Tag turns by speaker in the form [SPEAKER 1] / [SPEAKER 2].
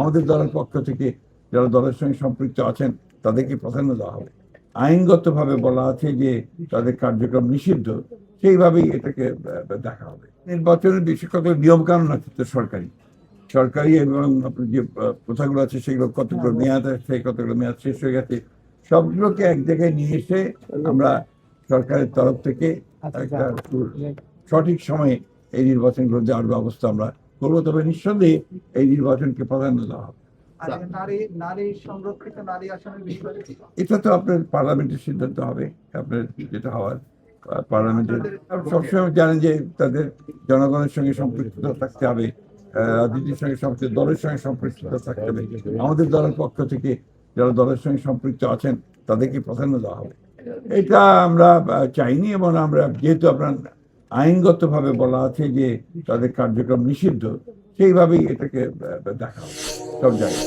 [SPEAKER 1] আমাদের দলের পক্ষ থেকে যারা দলের সঙ্গে সম্পৃক্ত আছেন তাদেরকে প্রাধান্য দেওয়া হবে। আইনগতভাবে বলা আছে যে তাদের কার্যক্রম নিষিদ্ধ, সেইভাবেই এটাকে দেখা হবে। নির্বাচনের বিশেষ কত নিয়ম কানুন আছে তো সরকারি সরকারি এবং আপনার যে প্রথাগুলো আছে সেগুলো কতগুলো মেয়াদ আছে, কতগুলো মেয়াদ শেষ হয়ে গেছে, সবগুলোকে এক জায়গায় নিয়ে এসে আমরা সরকারের তরফ থেকে একটা সঠিক সময়ে এই নির্বাচনগুলো দেওয়ার ব্যবস্থা আমরা করবো। তবে নিঃসন্দেহে এই নির্বাচনকে প্রাধান্য দেওয়া হবে। এটা তো আপনার পার্লামেন্টের সিদ্ধান্ত হবে, আপনার যেটা হওয়ার পার্লামেন্টের। সবসময় জানেন যে তাদের জনগণের সঙ্গে সম্পৃক্ত থাকতে হবে, রাজনীতির সঙ্গে সম্পৃক্ত, দলের সঙ্গে সম্পৃক্ত থাকতে হবে। আমাদের দলের পক্ষ থেকে যারা দলের সঙ্গে সম্পৃক্ত আছেন তাদেরকে প্রাধান্য দেওয়া হবে। এটা আমরা চাইনি, এবং আমরা যেহেতু আপনার আইনগতভাবে বলা আছে যে তাদের কার্যক্রম নিষিদ্ধ, সেইভাবেই এটাকে দেখা হবে সব জায়গায়।